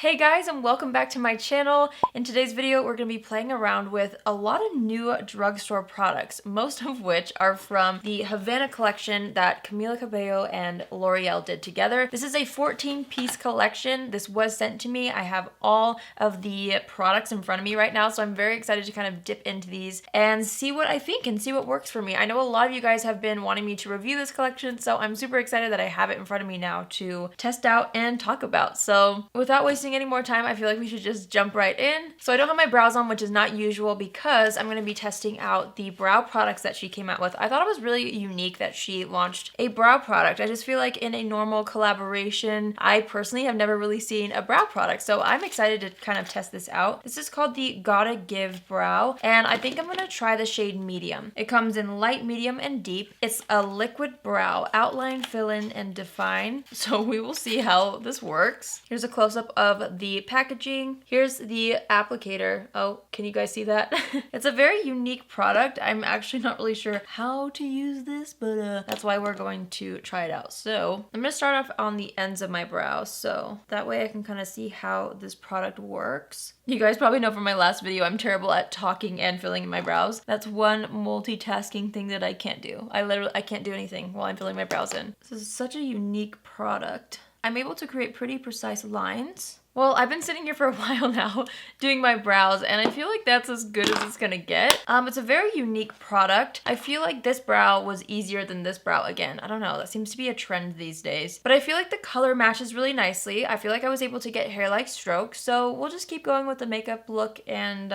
Hey guys, and welcome back to my channel. In today's video, we're going to be playing around with a lot of new drugstore products, most of which are from the Havana collection that Camila, Cabello and L'Oreal did together. This is a 14-piece collection. This was sent to me. I have all of the products in front of me right now, so I'm very excited to kind of dip into these and see what I think and see what works for me. I know a lot of you guys have been wanting me to review this collection, so I'm super excited that I have it in front of me now to test out and talk about. So without wasting any more time, I feel like we should just jump right in. So I don't have my brows on, which is not usual because I'm going to be testing out the brow products that she came out with. I thought it was really unique that she launched a brow product. I just feel like in a normal collaboration, I personally have never really seen a brow product. So I'm excited to kind of test this out. This is called the Gotta Give Brow, and I think I'm going to try the shade medium. It comes in light, medium, and deep. It's a liquid brow, outline, fill in, and define. So we will see how this works. Here's a close-up of the packaging. Here's the applicator. Oh, can you guys see that? It's a very unique product. I'm actually not really sure how to use this, but that's why we're going to try it out. So I'm gonna start off on the ends of my brows, so that way I can kind of see how this product works. You guys probably know from my last video, I'm terrible at talking and filling in my brows. That's one multitasking thing that I can't do. I can't do anything while I'm filling my brows in. This is such a unique product. I'm able to create pretty precise lines. Well, I've been sitting here for a while now doing my brows, and I feel like that's as good as it's gonna get. It's a very unique product. I feel like this brow was easier than this brow again. I don't know, that seems to be a trend these days. But I feel like the color matches really nicely. I feel like I was able to get hair-like strokes, so we'll just keep going with the makeup look, and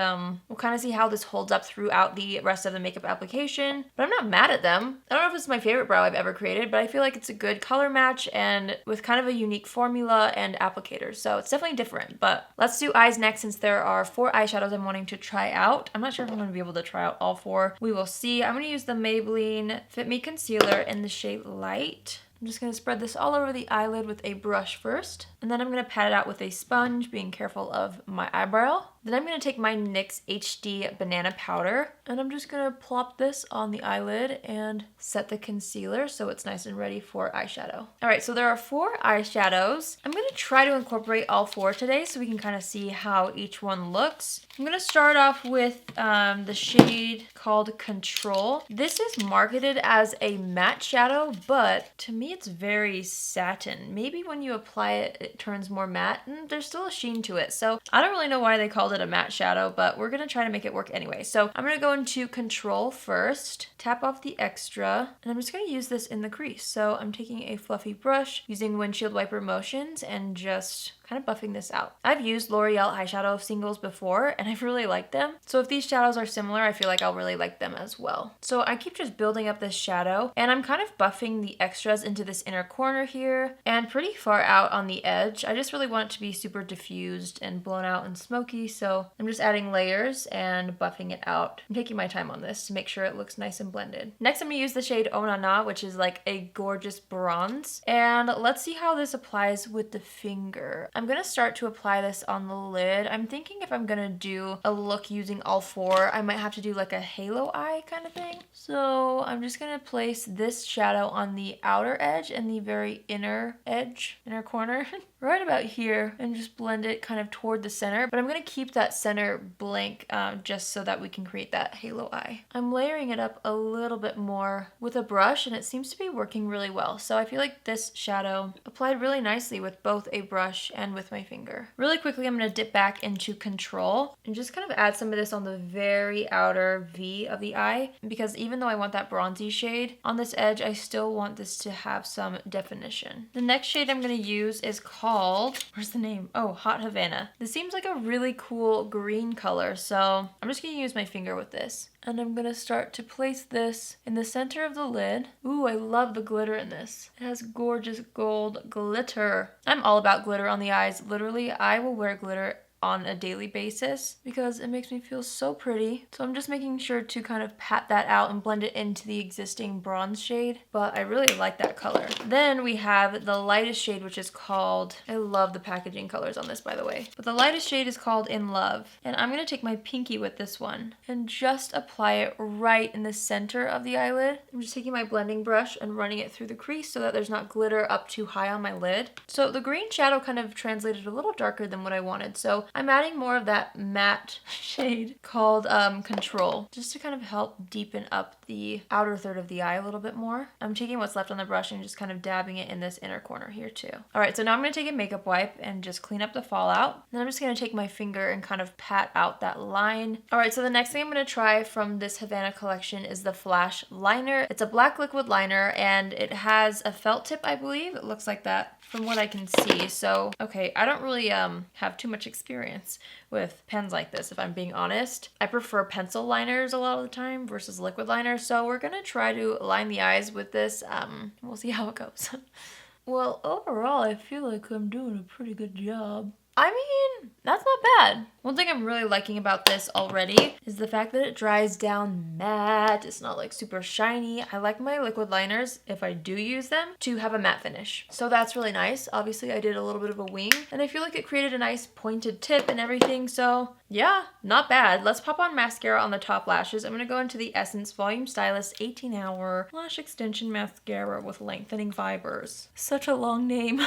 we'll kind of see how this holds up throughout the rest of the makeup application. But I'm not mad at them. I don't know if it's my favorite brow I've ever created, but I feel like it's a good color match and with kind of a unique formula and applicator, so it's definitely different. But let's do eyes next, since there are 4 eyeshadows I'm wanting to try out. I'm not sure if I'm going to be able to try out all 4. We will see. I'm going to use the Maybelline Fit Me Concealer in the shade Light. I'm just going to spread this all over the eyelid with a brush first, and then I'm going to pat it out with a sponge, being careful of my eyebrow. Then I'm going to take my NYX HD Banana Powder, and I'm just going to plop this on the eyelid and set the concealer so it's nice and ready for eyeshadow. Alright, so there are 4 eyeshadows. I'm going to try to incorporate all 4 today so we can kind of see how each one looks. I'm going to start off with the shade called Control. This is marketed as a matte shadow, but to me it's very satin. Maybe when you apply it, it turns more matte, and there's still a sheen to it. So I don't really know why they called it a matte shadow, but we're gonna try to make it work anyway. So I'm gonna go into Control first, tap off the extra, and I'm just gonna use this in the crease. So I'm taking a fluffy brush, using windshield wiper motions, and just kind of buffing this out. I've used L'Oreal eyeshadow singles before, and I've really liked them. So if these shadows are similar, I feel like I'll really like them as well. So I keep just building up this shadow, and I'm kind of buffing the extras into this inner corner here, and pretty far out on the edge. I just really want it to be super diffused and blown out and smoky, so I'm just adding layers and buffing it out. I'm taking my time on this to make sure it looks nice and blended. Next, I'm gonna use the shade Oh Na Na, which is like a gorgeous bronze, and let's see how this applies with the finger. I'm gonna start to apply this on the lid. I'm thinking if I'm gonna do a look using all 4, I might have to do like a halo eye kind of thing. So I'm just gonna place this shadow on the outer edge and the very inner edge, inner corner, right about here, and just blend it kind of toward the center. But I'm gonna keep that center blank just so that we can create that halo eye. I'm layering it up a little bit more with a brush, and it seems to be working really well. So I feel like this shadow applied really nicely with both a brush and with my finger. Really quickly, I'm gonna dip back into Control and just kind of add some of this on the very outer V of the eye, because even though I want that bronzy shade on this edge, I still want this to have some definition. The next shade I'm gonna use is called, where's the name? Oh, Hot Havana. This seems like a really cool green color, so I'm just gonna use my finger with this. And I'm gonna start to place this in the center of the lid. Ooh, I love the glitter in this. It has gorgeous gold glitter. I'm all about glitter on the eyes. Literally, I will wear glitter on a daily basis because it makes me feel so pretty. So I'm just making sure to kind of pat that out and blend it into the existing bronze shade, but I really like that color. Then we have the lightest shade, which is called, I love the packaging colors on this, by the way, but the lightest shade is called In Love. And I'm gonna take my pinky with this one and just apply it right in the center of the eyelid. I'm just taking my blending brush and running it through the crease so that there's not glitter up too high on my lid. So the green shadow kind of translated a little darker than what I wanted. So I'm adding more of that matte shade called Control, just to kind of help deepen up the outer third of the eye a little bit more. I'm taking what's left on the brush and just kind of dabbing it in this inner corner here too. All right, so now I'm gonna take a makeup wipe and just clean up the fallout. Then I'm just gonna take my finger and kind of pat out that line. All right, so the next thing I'm gonna try from this Havana collection is the Flash liner. It's a black liquid liner and it has a felt tip, I believe. It looks like that from what I can see. So, okay, I don't really have too much experience with pens like this, if I'm being honest. I prefer pencil liners a lot of the time versus liquid liners. So we're gonna try to line the eyes with this. We'll see how it goes. Well, overall, I feel like I'm doing a pretty good job. I mean, that's not bad. One thing I'm really liking about this already is the fact that it dries down matte. It's not like super shiny. I like my liquid liners, if I do use them, to have a matte finish. So that's really nice. Obviously, I did a little bit of a wing and I feel like it created a nice pointed tip and everything. So yeah, not bad. Let's pop on mascara on the top lashes. I'm gonna go into the Essence Volume Stylist 18-Hour Lash Extension Mascara with Lengthening Fibers. Such a long name.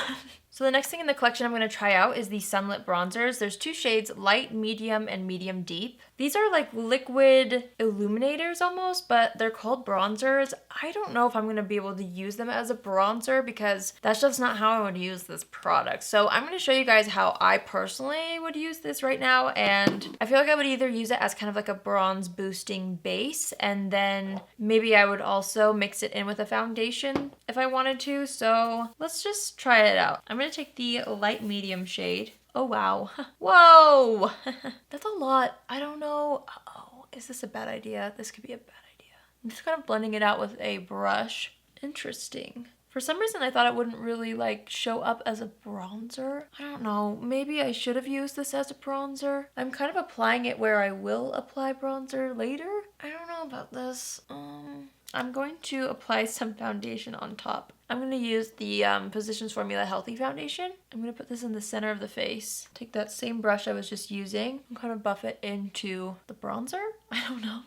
So the next thing in the collection I'm going to try out is the Sunlit Bronzers. There's two shades, Light Medium and Medium Deep. These are like liquid illuminators almost, but they're called bronzers. I don't know if I'm going to be able to use them as a bronzer because that's just not how I would use this product. So I'm going to show you guys how I personally would use this right now. And I feel like I would either use it as kind of like a bronze boosting base, and then maybe I would also mix it in with a foundation if I wanted to. So let's just try it out. I'm going to take the light medium shade. Oh, wow. Whoa! That's a lot. I don't know. Uh-oh. Is this a bad idea? This could be a bad idea. I'm just kind of blending it out with a brush. Interesting. For some reason, I thought it wouldn't really like show up as a bronzer. I don't know. Maybe I should have used this as a bronzer. I'm kind of applying it where I will apply bronzer later. I don't know about this. I'm going to apply some foundation on top. I'm going to use the Positions Formula Healthy Foundation. I'm going to put this in the center of the face. Take that same brush I was just using and kind of buff it into the bronzer. I don't know.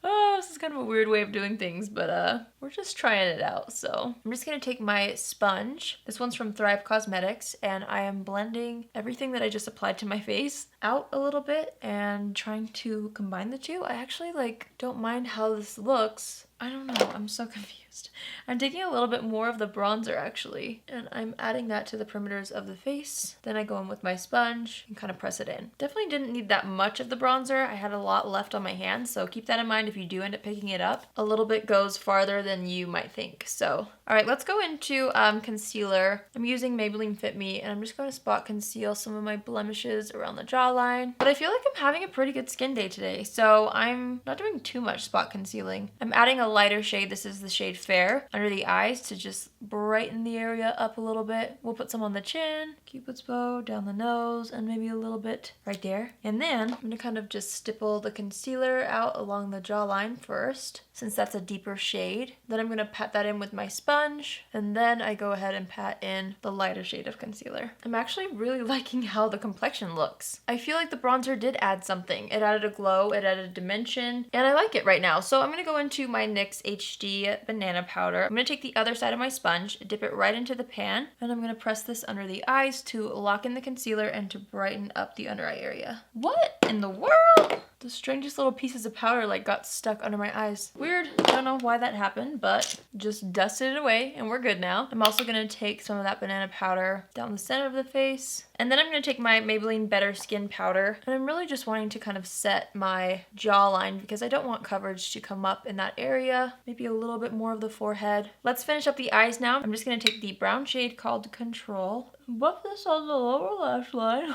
Oh, this is kind of a weird way of doing things, but we're just trying it out. So I'm just going to take my sponge. This one's from Thrive Cosmetics, and I am blending everything that I just applied to my face out a little bit and trying to combine the two. I actually don't mind how this looks. I don't know, I'm so confused. I'm taking a little bit more of the bronzer actually, and I'm adding that to the perimeters of the face. Then I go in with my sponge and kind of press it in. Definitely didn't need that much of the bronzer. I had a lot left on my hands, so keep that in mind if you do end up picking it up. A little bit goes farther than you might think, so. All right, let's go into concealer. I'm using Maybelline Fit Me, and I'm just going to spot conceal some of my blemishes around the jawline. But I feel like I'm having a pretty good skin day today, so I'm not doing too much spot concealing. I'm adding a lighter shade. This is the shade Fair under the eyes to just brighten the area up a little bit. We'll put some on the chin, Cupid's bow, down the nose, and maybe a little bit right there. And then I'm gonna kind of just stipple the concealer out along the jawline first, since that's a deeper shade. Then I'm gonna pat that in with my sponge, and then I go ahead and pat in the lighter shade of concealer. I'm actually really liking how the complexion looks. I feel like the bronzer did add something. It added a glow, it added a dimension, and I like it right now. So I'm gonna go into my NYX HD Banana Powder. I'm gonna take the other side of my sponge, dip it right into the pan, and I'm gonna press this under the eyes to lock in the concealer and to brighten up the under eye area. What in the world? The strangest little pieces of powder got stuck under my eyes. Weird. I don't know why that happened, but just dusted it away and we're good now. I'm also gonna take some of that banana powder down the center of the face. And then I'm gonna take my Maybelline Better Skin Powder. And I'm really just wanting to kind of set my jawline because I don't want coverage to come up in that area. Maybe a little bit more of the forehead. Let's finish up the eyes now. I'm just gonna take the brown shade called Control. Buff this on the lower lash line.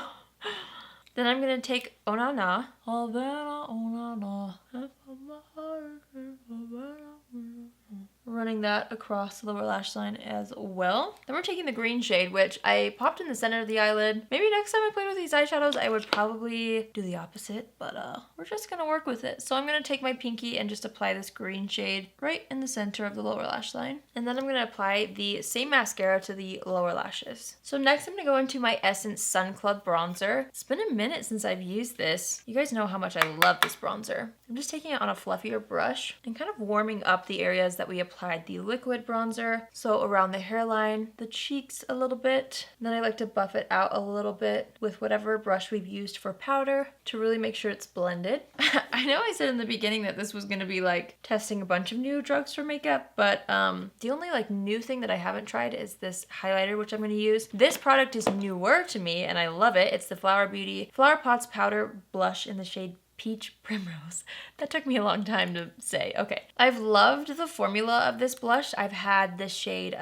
Then I'm gonna take Oh Na Na. Havana, oh na na. running that across the lower lash line as well. Then we're taking the green shade, which I popped in the center of the eyelid. Maybe next time I played with these eyeshadows, I would probably do the opposite, but we're just gonna work with it. So I'm gonna take my pinky and just apply this green shade right in the center of the lower lash line. And then I'm gonna apply the same mascara to the lower lashes. So next I'm gonna go into my Essence Sun Club bronzer. It's been a minute since I've used this. You guys know how much I love this bronzer. I'm just taking it on a fluffier brush and kind of warming up the areas that we applied the liquid bronzer. So around the hairline, the cheeks a little bit. And then I like to buff it out a little bit with whatever brush we've used for powder to really make sure it's blended. I know I said in the beginning that this was gonna be like testing a bunch of new drugstore makeup, but the only like new thing that I haven't tried is this highlighter, which I'm gonna use. This product is newer to me and I love it. It's the Flower Beauty Flower Pots Powder Blush in the shade Peach Primrose. That took me a long time to say. Okay. I've loved the formula of this blush. I've had this shade,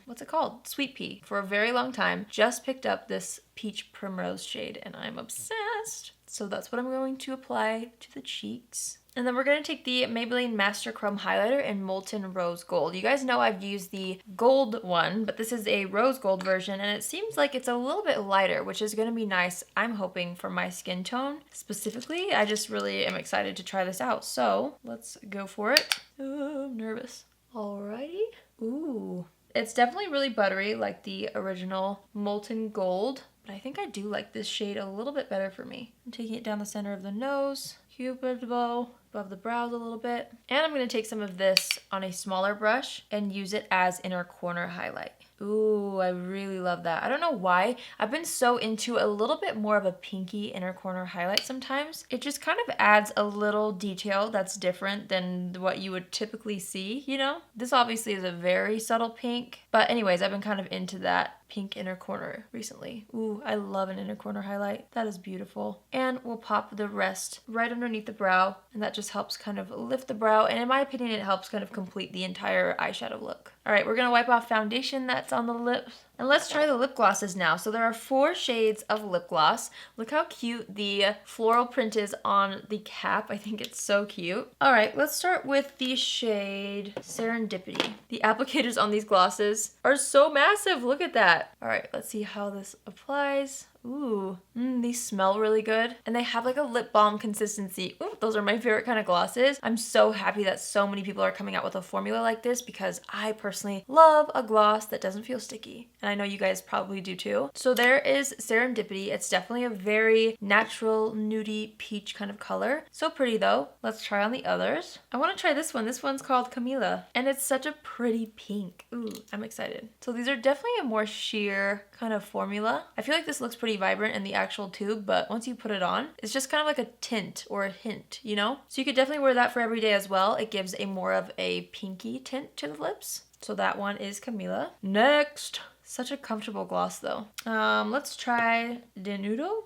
what's it called? Sweet Pea for a very long time. Just picked up this Peach Primrose shade and I'm obsessed. So that's what I'm going to apply to the cheeks. And then we're going to take the Maybelline Master Chrome Highlighter in Molten Rose Gold. You guys know I've used the gold one, but this is a rose gold version, and it seems like it's a little bit lighter, which is going to be nice, I'm hoping, for my skin tone. Specifically, I just really am excited to try this out. So let's go for it. Oh, I'm nervous. Alrighty. Ooh. It's definitely really buttery, like the original Molten Gold. But I think I do like this shade a little bit better for me. I'm taking it down the center of the nose, Cupid bow, above the brows a little bit. And I'm going to take some of this on a smaller brush and use it as inner corner highlight. Ooh, I really love that. I don't know why. I've been so into a little bit more of a pinky inner corner highlight sometimes. It just kind of adds a little detail that's different than what you would typically see, you know? This obviously is a very subtle pink, but anyways, I've been kind of into that pink inner corner recently. Ooh, I love an inner corner highlight. That is beautiful. And we'll pop the rest right underneath the brow, and that just helps kind of lift the brow, and in my opinion, it helps kind of complete the entire eyeshadow look. All right, we're gonna wipe off foundation that's on the lips. And let's try the lip glosses now. So there are 4 shades of lip gloss. Look how cute the floral print is on the cap. I think it's so cute. All right, let's start with the shade Serendipity. The applicators on these glosses are so massive. Look at that. All right, let's see how this applies. Ooh, these smell really good. And they have like a lip balm consistency. Ooh, those are my favorite kind of glosses. I'm so happy that so many people are coming out with a formula like this because I personally love a gloss that doesn't feel sticky. And I know you guys probably do too. So there is Serendipity. It's definitely a very natural, nudie, peach kind of color. So pretty though. Let's try on the others. I want to try this one. This one's called Camila. And it's such a pretty pink. Ooh, I'm excited. So these are definitely a more sheer kind of formula. I feel like this looks pretty vibrant in the actual tube, but once you put it on, it's just kind of like a tint or a hint, you know? So you could definitely wear that for every day as well. It gives a more of a pinky tint to the lips. So that one is Camila. Next, such a comfortable gloss though. Let's try Desnudo.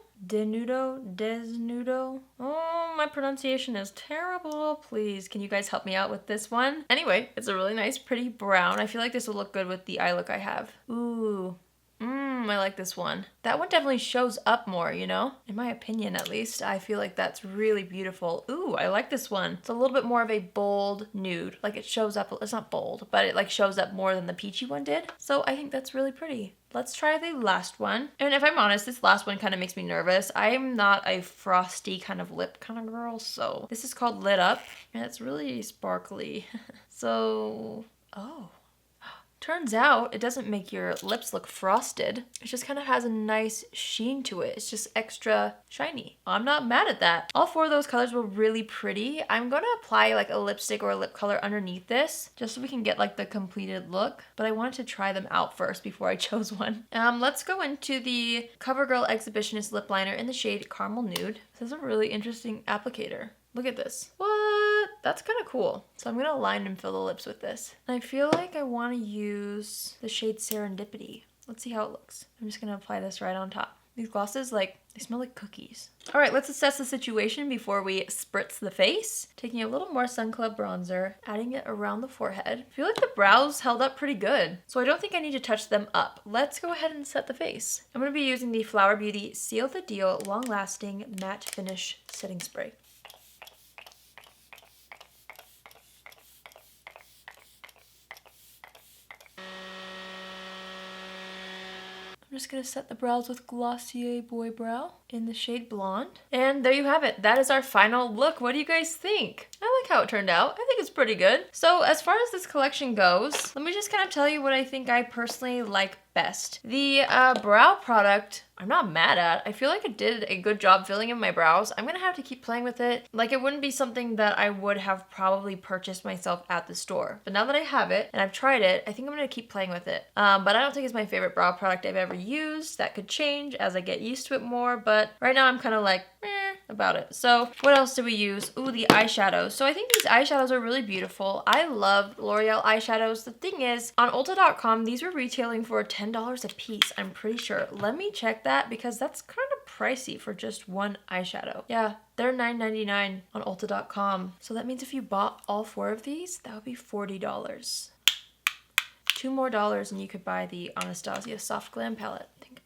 Oh, my pronunciation is terrible. Please, can you guys help me out with this one? Anyway, it's a really nice, pretty brown. I feel like this will look good with the eye look I have. Ooh. I like this one. That one definitely shows up more, you know? In my opinion, at least. I feel like that's really beautiful. Ooh, I like this one. It's a little bit more of a bold nude. Like it shows up, it's not bold, but it like shows up more than the peachy one did. So I think that's really pretty. Let's try the last one. And if I'm honest, this last one kind of makes me nervous. I'm not a frosty kind of lip kind of girl, so this is called Lit Up, and it's really sparkly. So, oh. Turns out it doesn't make your lips look frosted. It just kind of has a nice sheen to it. It's just extra shiny. I'm not mad at that. All 4 of those colors were really pretty. I'm going to apply like a lipstick or a lip color underneath this just so we can get like the completed look. But I wanted to try them out first before I chose one. Let's go into the CoverGirl Exhibitionist Lip Liner in the shade Caramel Nude. This is a really interesting applicator. Look at this. What? That's kind of cool. So I'm going to line and fill the lips with this. And I feel like I want to use the shade Serendipity. Let's see how it looks. I'm just going to apply this right on top. These glosses, like, they smell like cookies. All right, let's assess the situation before we spritz the face. Taking a little more Sun Club bronzer, adding it around the forehead. I feel like the brows held up pretty good, so I don't think I need to touch them up. Let's go ahead and set the face. I'm going to be using the Flower Beauty Seal the Deal Long Lasting Matte Finish Setting Spray. I'm just gonna set the brows with Glossier Boy Brow in the shade Blonde. And there you have it. That is our final look. What do you guys think? I like how it turned out. I think it's pretty good. So as far as this collection goes, let me just kind of tell you what I think I personally like best. The brow product, I'm not mad at. I feel like it did a good job filling in my brows. I'm gonna have to keep playing with it. Like, it wouldn't be something that I would have probably purchased myself at the store. But now that I have it and I've tried it, I think I'm gonna keep playing with it. But I don't think it's my favorite brow product I've ever used. That could change as I get used to it more, but right now I'm kind of like, about it. So what else did we use? Ooh, the eyeshadows. So I think these eyeshadows are really beautiful. I love L'Oreal eyeshadows. The thing is, on Ulta.com, these were retailing for $10 a piece, I'm pretty sure. Let me check that because that's kind of pricey for just one eyeshadow. Yeah, they're $9.99 on Ulta.com. So that means if you bought all 4 of these, that would be $40. $2 more and you could buy the Anastasia Soft Glam palette. Think about it.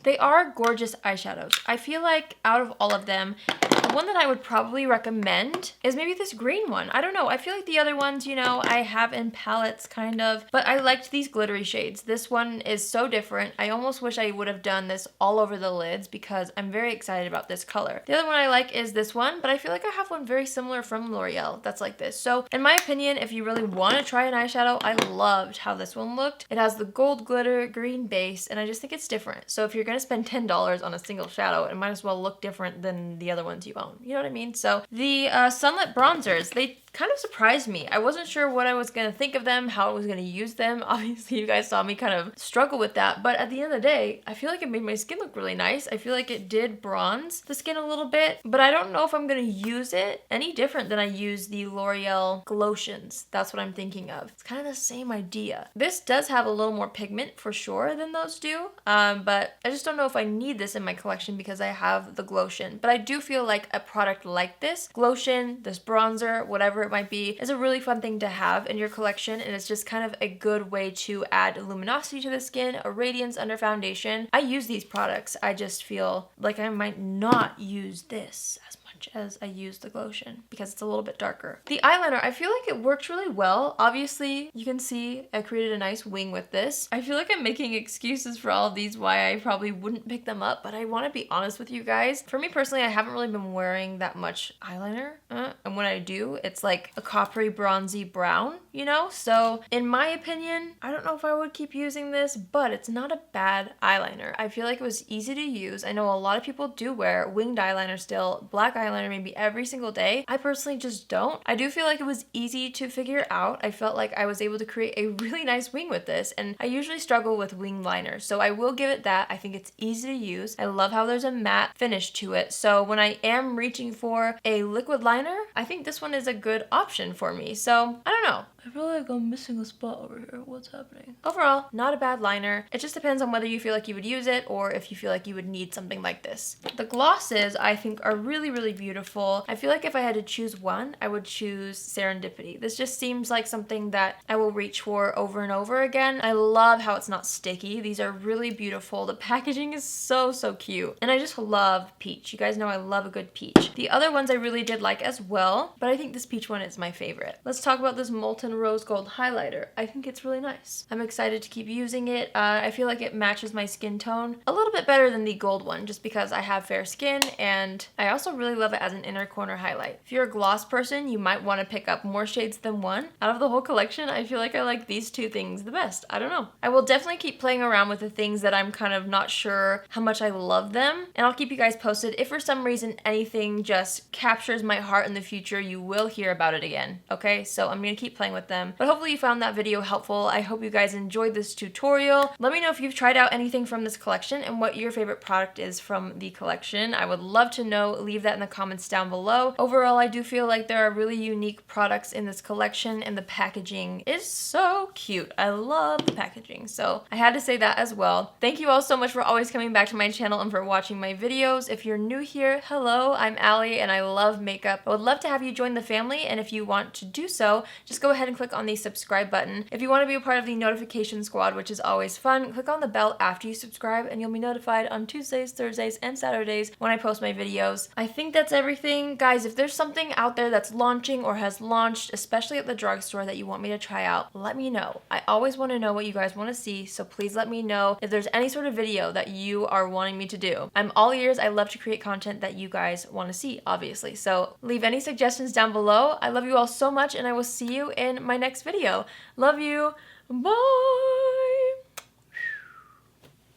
They are gorgeous eyeshadows. I feel like out of all of them, the one that I would probably recommend is maybe this green one. I don't know. I feel like the other ones, you know, I have in palettes kind of, but I liked these glittery shades. This one is so different. I almost wish I would have done this all over the lids because I'm very excited about this color. The other one I like is this one, but I feel like I have one very similar from L'Oreal that's like this. So in my opinion, if you really want to try an eyeshadow, I loved how this one looked. It has the gold glitter green base, and I just think it's different. So if you're going to spend $10 on a single shadow, it might as well look different than the other ones you own. You know what I mean? So the Sunlit bronzers, they kind of surprised me. I wasn't sure what I was going to think of them, how I was going to use them. Obviously, you guys saw me kind of struggle with that, but at the end of the day, I feel like it made my skin look really nice. I feel like it did bronze the skin a little bit, but I don't know if I'm going to use it any different than I use the L'Oreal Glotions. That's what I'm thinking of. It's kind of the same idea. This does have a little more pigment for sure than those do, but I just don't know if I need this in my collection because I have the Glotion. But I do feel like a product like this, Glotion, this bronzer, whatever it might be, is a really fun thing to have in your collection, and it's just kind of a good way to add luminosity to the skin, a radiance under foundation. I use these products. I just feel like I might not use this as much as I use the Glotion because it's a little bit darker. The eyeliner, I feel like it works really well. Obviously, you can see I created a nice wing with this. I feel like I'm making excuses for all of these why I probably wouldn't pick them up, but I want to be honest with you guys. For me personally, I haven't really been wearing that much eyeliner, and when I do, it's like a coppery bronzy brown, you know? So in my opinion, I don't know if I would keep using this, but it's not a bad eyeliner. I feel like it was easy to use. I know a lot of people do wear winged eyeliner still, black eyeliner maybe every single day. I personally just don't. I do feel like it was easy to figure out. I felt like I was able to create a really nice wing with this, and I usually struggle with wing liners, so I will give it that. I think it's easy to use. I love how there's a matte finish to it, so when I am reaching for a liquid liner, I think this one is a good option for me. So I don't know. I feel like I'm missing a spot over here. What's happening? Overall, not a bad liner. It just depends on whether you feel like you would use it or if you feel like you would need something like this. The glosses, I think, are really, really beautiful. I feel like if I had to choose one, I would choose Serendipity. This just seems like something that I will reach for over and over again. I love how it's not sticky. These are really beautiful. The packaging is so, so cute. And I just love peach. You guys know I love a good peach. The other ones I really did like as well, but I think this peach one is my favorite. Let's talk about this Molten Rose Gold highlighter. I think it's really nice. I'm excited to keep using it. I feel like it matches my skin tone a little bit better than the gold one just because I have fair skin, and I also really love it as an inner corner highlight. If you're a gloss person, you might want to pick up more shades than one. Out of the whole collection, I feel like I like these two things the best. I don't know. I will definitely keep playing around with the things that I'm kind of not sure how much I love them, and I'll keep you guys posted. If for some reason anything just captures my heart in the future, you will hear about it again, okay? So I'm gonna keep playing with them. But hopefully you found that video helpful. I hope you guys enjoyed this tutorial. Let me know if you've tried out anything from this collection and what your favorite product is from the collection. I would love to know. Leave that in the comments down below. Overall, I do feel like there are really unique products in this collection, and the packaging is so cute. I love the packaging, so I had to say that as well. Thank you all so much for always coming back to my channel and for watching my videos. If you're new here, hello, I'm Allie and I love makeup. I would love to have you join the family, and if you want to do so, just go ahead and click on the subscribe button. If you want to be a part of the notification squad, which is always fun, click on the bell after you subscribe and you'll be notified on Tuesdays, Thursdays, and Saturdays when I post my videos. I think that's everything. Guys, if there's something out there that's launching or has launched, especially at the drugstore, that you want me to try out, let me know. I always want to know what you guys want to see, so please let me know if there's any sort of video that you are wanting me to do. I'm all ears. I love to create content that you guys want to see, obviously. So leave any suggestions down below. I love you all so much, and I will see you in my next video. Love you. Bye!